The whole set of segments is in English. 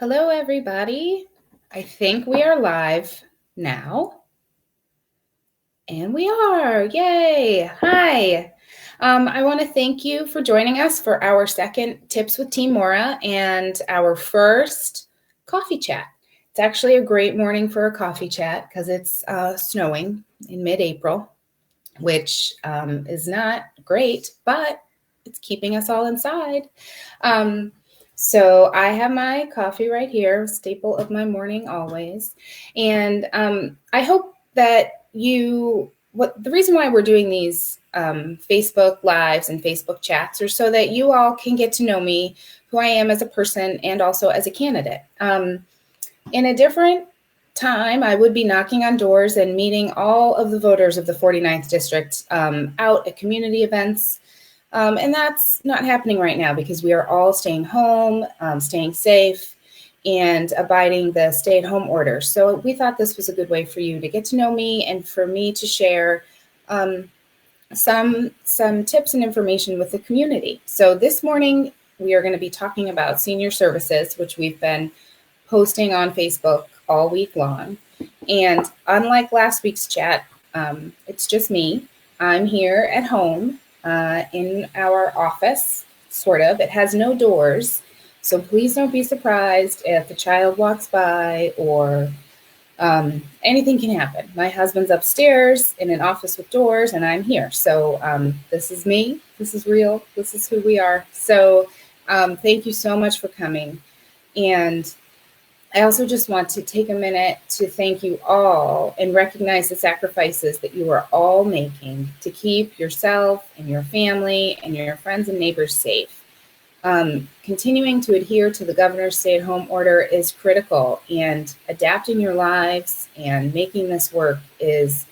Hello, everybody. I think we are live now. And we are. Yay. Hi. I want to thank you for joining us for our second Tips with Team Maura and our first coffee chat. It's actually a great morning for a coffee chat because it's snowing in mid-April, which is not great, but it's keeping us all inside. So I have my coffee right here, staple of my morning always. And I hope that the reason why we're doing these Facebook Lives and Facebook chats are so that you all can get to know me, who I am as a person and also as a candidate. In a different time, I would be knocking on doors and meeting all of the voters of the 49th District out at community events. And that's not happening right now because we are all staying home, staying safe, and abiding the stay-at-home order. So we thought this was a good way for you to get to know me and for me to share some tips and information with the community. So this morning, we are going to be talking about senior services, which we've been posting on Facebook all week long. And unlike last week's chat, it's just me. I'm here at home in our office, sort of. It has no doors, so please don't be surprised if a child walks by or anything can happen. My husband's upstairs in an office with doors, and I'm here. So this is me. This is real. This is who we are. So thank you so much for coming. And I also just want to take a minute to thank you all and recognize the sacrifices that you are all making to keep yourself and your family and your friends and neighbors safe. Continuing to adhere to the governor's stay-at-home order is critical, and adapting your lives and making this work is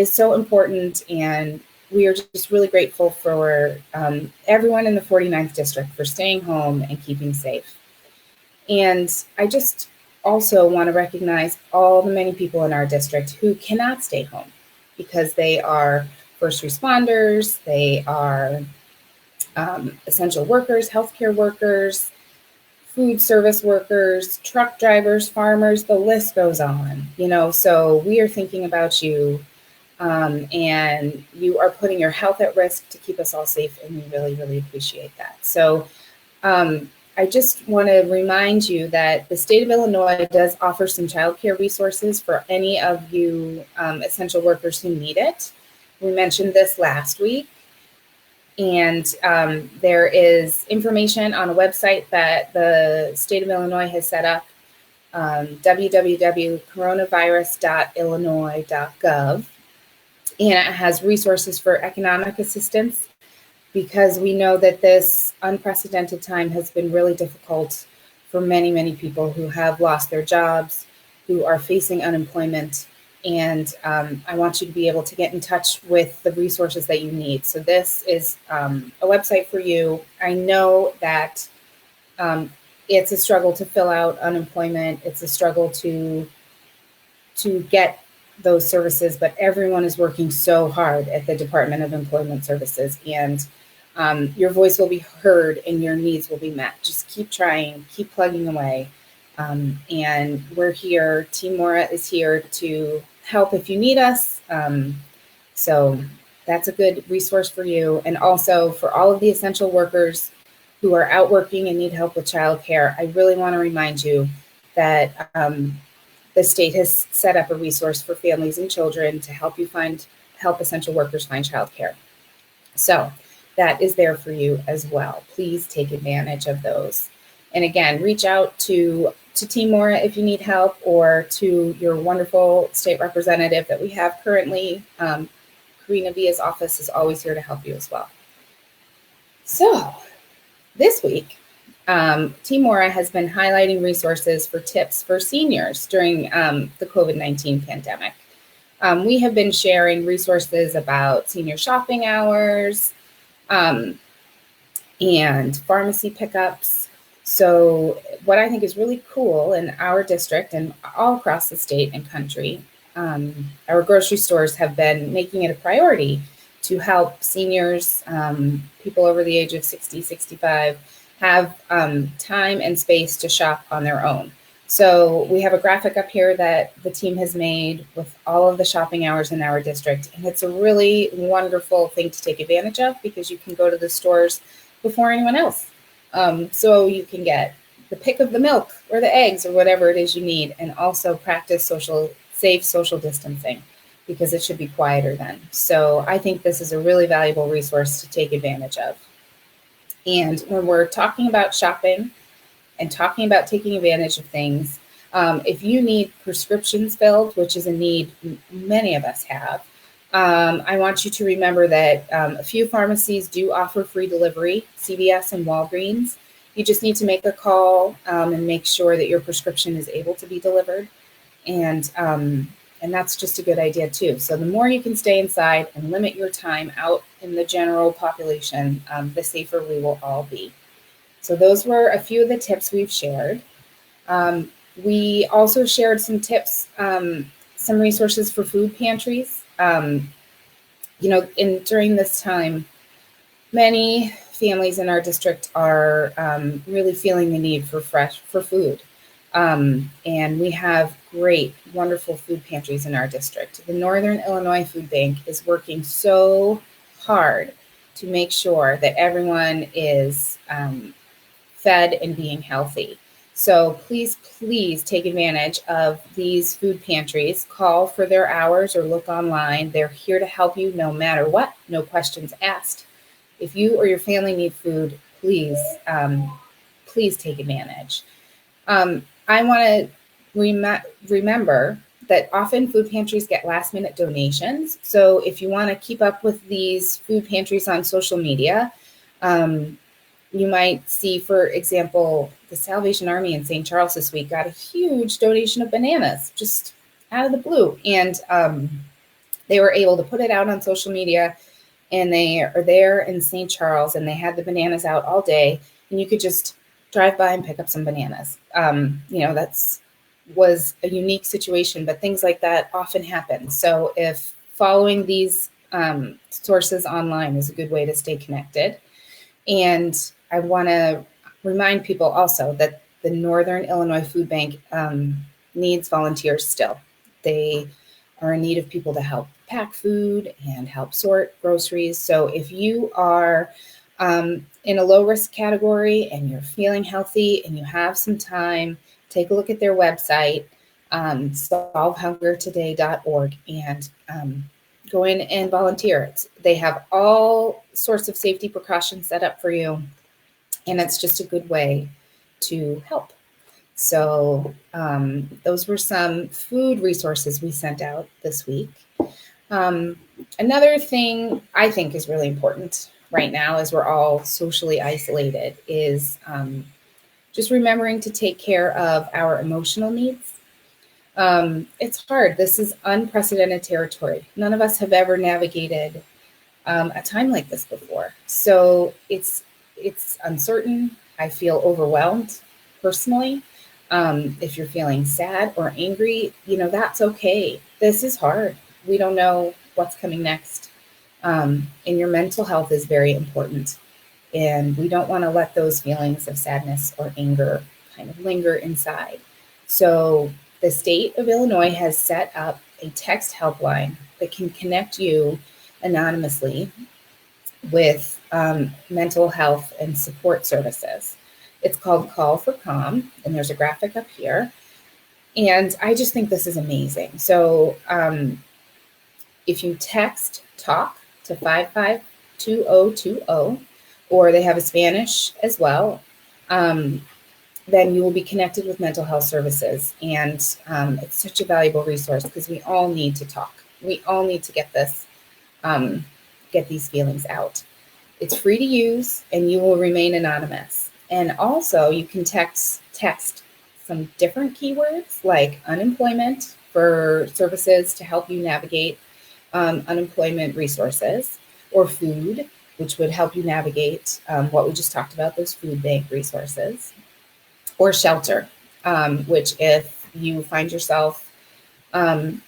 so important. And we are just really grateful for everyone in the 49th District for staying home and keeping safe. And I just also want to recognize all the many people in our district who cannot stay home because they are first responders, they are essential workers, healthcare workers, food service workers, truck drivers, farmers, the list goes on, so we are thinking about you, and you are putting your health at risk to keep us all safe, and we really, really appreciate that. So I just want to remind you that the state of Illinois does offer some childcare resources for any of you essential workers who need it. We mentioned this last week. And there is information on a website that the state of Illinois has set up, www.coronavirus.illinois.gov. And it has resources for economic assistance, because we know that this unprecedented time has been really difficult for many, many people who have lost their jobs, who are facing unemployment. And I want you to be able to get in touch with the resources that you need. So this is a website for you. I know that it's a struggle to fill out unemployment. It's a struggle to get those services, but everyone is working so hard at the Department of Employment Services, and your voice will be heard and your needs will be met. Just keep trying, keep plugging away. And we're here. Team Maura is here to help if you need us. So that's a good resource for you. And also for all of the essential workers who are out working and need help with childcare, I really want to remind you that the state has set up a resource for families and children to help essential workers find childcare. So that is there for you as well. Please take advantage of those. And again, reach out to Team Maura if you need help, or to your wonderful state representative that we have currently. Karina Villa's office is always here to help you as well. So this week, Team Maura has been highlighting resources for tips for seniors during the COVID-19 pandemic. We have been sharing resources about senior shopping hours and pharmacy pickups. So what I think is really cool in our district and all across the state and country, our grocery stores have been making it a priority to help seniors, people over the age of 60, 65, have time and space to shop on their own. So we have a graphic up here that the team has made with all of the shopping hours in our district. And it's a really wonderful thing to take advantage of because you can go to the stores before anyone else. So you can get the pick of the milk or the eggs or whatever it is you need, and also practice safe social distancing because it should be quieter then. So I think this is a really valuable resource to take advantage of. And when we're talking about shopping and talking about taking advantage of things, if you need prescriptions filled, which is a need many of us have, I want you to remember that a few pharmacies do offer free delivery, CVS and Walgreens. You just need to make a call and make sure that your prescription is able to be delivered. And that's just a good idea too. So the more you can stay inside and limit your time out in the general population, the safer we will all be. So those were a few of the tips we've shared. We also shared some tips, some resources for food pantries. During this time, many families in our district are really feeling the need for food. And we have great, wonderful food pantries in our district. The Northern Illinois Food Bank is working so hard to make sure that everyone is fed and being healthy. So please take advantage of these food pantries. Call for their hours or look online. They're here to help you no matter what, no questions asked. If you or your family need food, please take advantage. I want to remember that often food pantries get last minute donations. So if you want to keep up with these food pantries on social media, you might see, for example, the Salvation Army in St. Charles this week got a huge donation of bananas just out of the blue. And they were able to put it out on social media, and they are there in St. Charles, and they had the bananas out all day, and you could just drive by and pick up some bananas. That's was a unique situation, but things like that often happen. So if following these sources online is a good way to stay connected. And I want to remind people also that the Northern Illinois Food Bank needs volunteers still. They are in need of people to help pack food and help sort groceries. So if you are in a low risk category and you're feeling healthy and you have some time, take a look at their website, solvehungertoday.org, and go in and volunteer. They have all sorts of safety precautions set up for you, and it's just a good way to help. So those were some food resources we sent out this week. Another thing I think is really important right now, as we're all socially isolated, is just remembering to take care of our emotional needs. It's hard. This is unprecedented territory. None of us have ever navigated a time like this before. So it's uncertain. I feel overwhelmed personally. If you're feeling sad or angry, that's okay. This is hard. We don't know what's coming next. And your mental health is very important. And we don't want to let those feelings of sadness or anger kind of linger inside. So the state of Illinois has set up a text helpline that can connect you anonymously with mental health and support services. It's called Call for Calm, and there's a graphic up here. And I just think this is amazing. So if you text TALK to 552020, or they have a Spanish as well, then you will be connected with mental health services. And it's such a valuable resource because we all need to talk. We all need to get these feelings out. It's free to use, and you will remain anonymous. And also you can text some different keywords like unemployment for services to help you navigate unemployment resources, or food, which would help you navigate what we just talked about, those food bank resources, or shelter, which if you find yourself in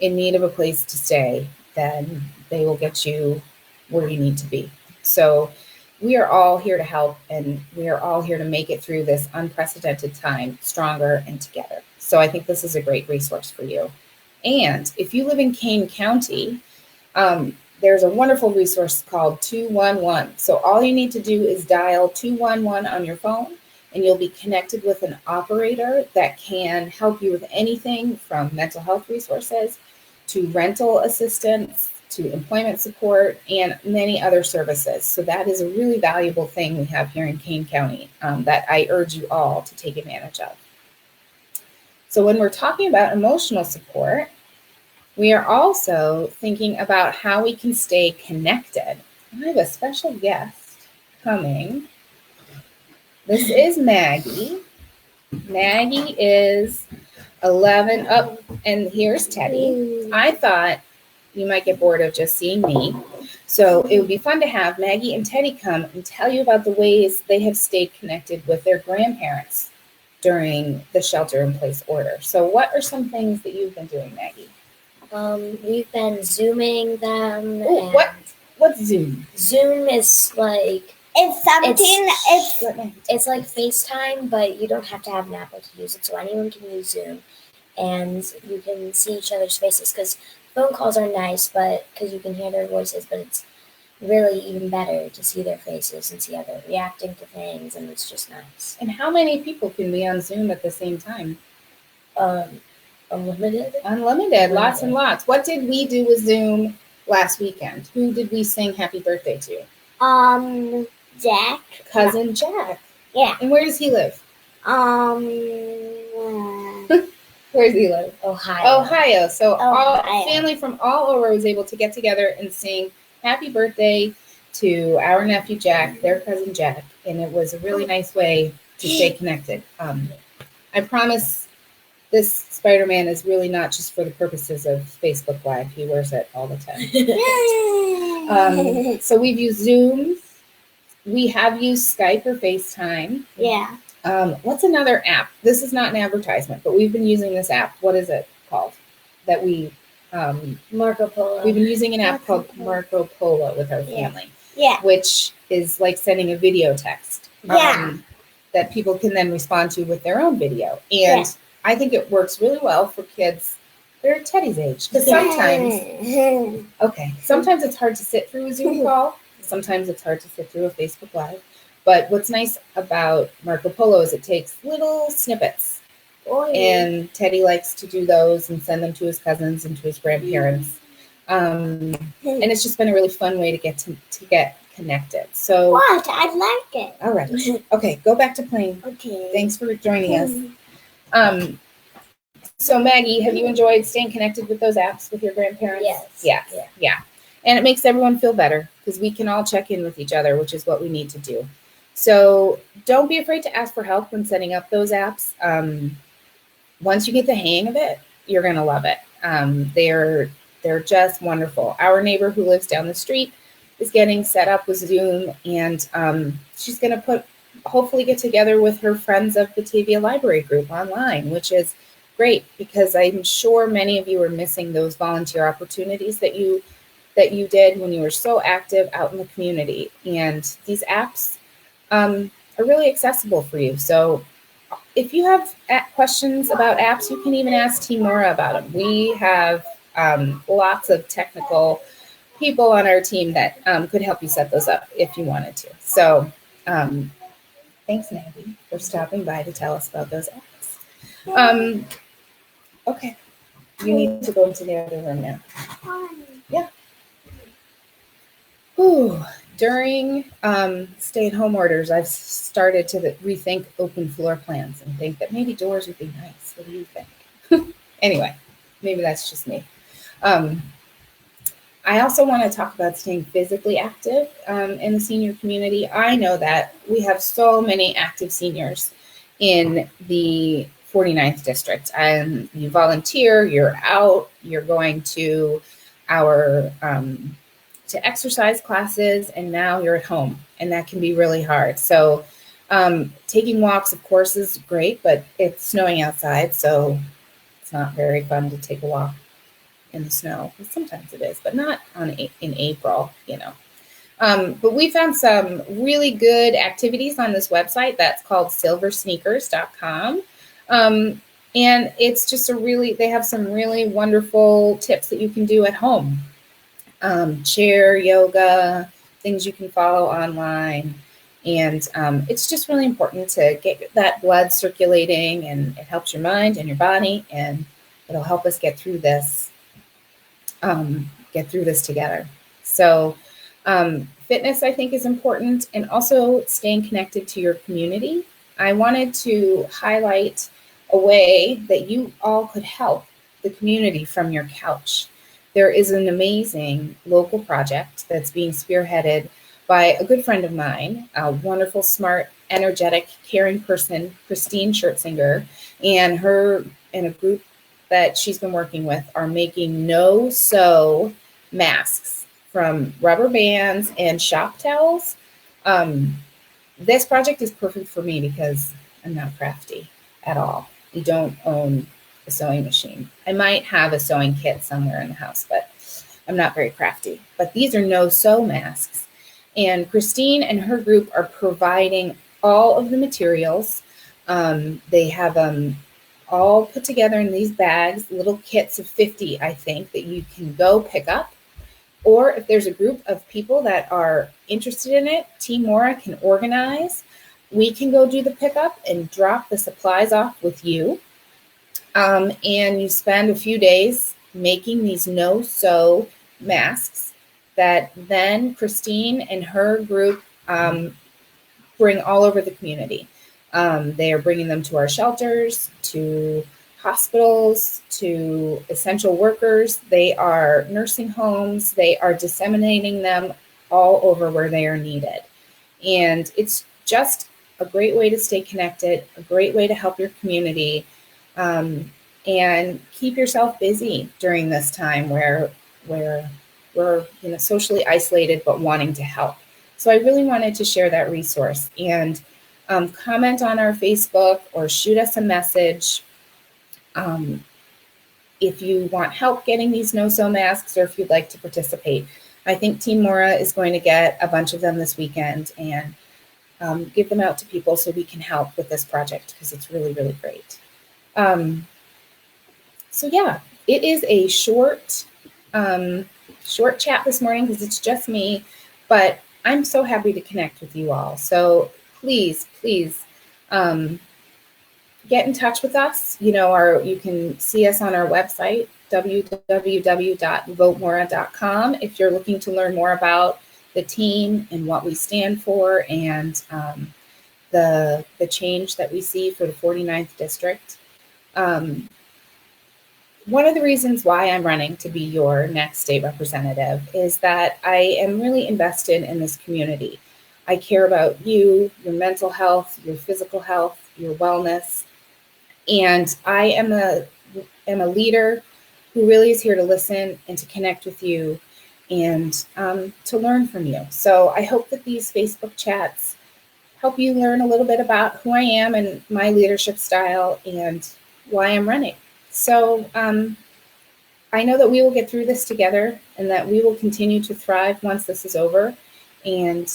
need of a place to stay, then they will get you where you need to be. So we are all here to help, and we are all here to make it through this unprecedented time stronger and together. So I think this is a great resource for you. And if you live in Kane County, there's a wonderful resource called 211. So all you need to do is dial 211 on your phone, and you'll be connected with an operator that can help you with anything from mental health resources to rental assistance to employment support and many other services. So that is a really valuable thing we have here in Kane County that I urge you all to take advantage of. So when we're talking about emotional support, we are also thinking about how we can stay connected. I have a special guest coming. This is Maggie. Maggie is 11 up, and here's Teddy. I thought you might get bored of just seeing me. So it would be fun to have Maggie and Teddy come and tell you about the ways they have stayed connected with their grandparents during the shelter-in-place order. So what are some things that you've been doing, Maggie? We've been Zooming them. Ooh, what's Zoom? Zoom is like... It's like FaceTime, but you don't have to have an Apple to use it, so anyone can use Zoom. And you can see each other's faces, because phone calls are nice, but because you can hear their voices, but it's really even better to see their faces and see how they're reacting to things, and it's just nice. And how many people can be on Zoom at the same time? Unlimited. Lots and lots. What did we do with Zoom last weekend? Who did we sing happy birthday to? Jack. Cousin Jack. Yeah. And where does he live? Where does he live? Ohio. So all family from all over was able to get together and sing happy birthday to our nephew Jack, their cousin Jack, and it was a really nice way to stay connected. I promise this Spider-Man is really not just for the purposes of Facebook Live. He wears it all the time. So we've used Zoom. We have used Skype or FaceTime. Yeah. What's another app? This is not an advertisement, but we've been using this app. What is it called? That we Marco Polo. We've been using an app called Marco Polo with our family. Yeah. Which is like sending a video text. That people can then respond to with their own video. And I think it works really well for kids. They're Teddy's age. Because sometimes it's hard to sit through a Zoom call. Sometimes it's hard to sit through a Facebook Live. But what's nice about Marco Polo is it takes little snippets. And Teddy likes to do those and send them to his cousins and to his grandparents. And it's just been a really fun way to get connected. So What? I like it. all right. Okay, go back to playing. Okay. Thanks for joining us. So Maggie, have you enjoyed staying connected with those apps with your grandparents? Yes. Yeah. And it makes everyone feel better because we can all check in with each other, which is what we need to do. So don't be afraid to ask for help when setting up those apps. Once you get the hang of it, you're going to love it. They're just wonderful. Our neighbor who lives down the street is getting set up with Zoom, and she's going to hopefully get together with her friends of Batavia Library Group online, which is great because I'm sure many of you are missing those volunteer opportunities that you did when you were so active out in the community. And these apps are really accessible for you. So if you have questions about apps, you can even ask Team Maura about them. We have lots of technical people on our team that could help you set those up if you wanted to. So thanks, Maggie, for stopping by to tell us about those apps. Okay, you need to go into the other room now. Yeah. Ooh. During stay-at-home orders, I've started to rethink open floor plans and think that maybe doors would be nice. What do you think? Anyway, maybe that's just me. I also want to talk about staying physically active in the senior community. I know that we have so many active seniors in the 49th district. You volunteer, you're out, you're going to our to exercise classes, and now you're at home, and that can be really hard. So taking walks, of course, is great, but it's snowing outside, so it's not very fun to take a walk in the snow. Sometimes it is, but not in April, But we found some really good activities on this website that's called silversneakers.com. And it's just they have some really wonderful tips that you can do at home. Chair yoga, things you can follow online. And it's just really important to get that blood circulating, and it helps your mind and your body, and it'll help us get through this together. So fitness, I think, is important, and also staying connected to your community. I wanted to highlight a way that you all could help the community from your couch. There is an amazing local project that's being spearheaded by a good friend of mine, a wonderful, smart, energetic, caring person, Christine Schertzinger, and her and a group that she's been working with are making no-sew masks from rubber bands and shop towels. This project is perfect for me because I'm not crafty at all. We don't own a sewing machine. I might have a sewing kit somewhere in the house, but I'm not very crafty. But these are no-sew masks. And Christine and her group are providing all of the materials. They have them all put together in these bags, little kits of 50, I think, that you can go pick up. Or if there's a group of people that are interested in it, Team Maura can organize. We can go do the pickup and drop the supplies off with you. And you spend a few days making these no-sew masks that then Christine and her group bring all over the community. They are bringing them to our shelters, to hospitals, to essential workers. They are nursing homes. They are disseminating them all over where they are needed. And it's just a great way to stay connected, a great way to help your community, and keep yourself busy during this time where we're socially isolated but wanting to help. So I really wanted to share that resource, and comment on our Facebook or shoot us a message if you want help getting these no-sew masks, or if you'd like to participate. I think Team Maura is going to get a bunch of them this weekend and give them out to people so we can help with this project, because it's really, really great. So yeah, it is a short chat this morning because it's just me, but I'm so happy to connect with you all. So please get in touch with us. You can see us on our website, www.votemora.com, if you're looking to learn more about the team and what we stand for, and the change that we see for the 49th district. One of the reasons why I'm running to be your next state representative is that I am really invested in this community. I care about you, your mental health, your physical health, your wellness, and I am a leader who really is here to listen and to connect with you and to learn from you. So I hope that these Facebook chats help you learn a little bit about who I am and my leadership style and why I'm running. So I know that we will get through this together, and that we will continue to thrive once this is over. And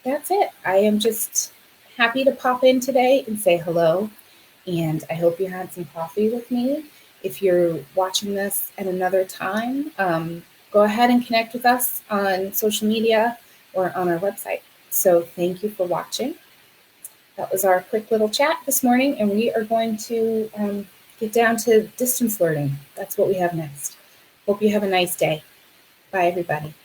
that's it. I am just happy to pop in today and say hello. And I hope you had some coffee with me. If you're watching this at another time, go ahead and connect with us on social media or on our website. So thank you for watching. That was our quick little chat this morning, and we are going to get down to distance learning. That's what we have next. Hope you have a nice day. Bye, everybody.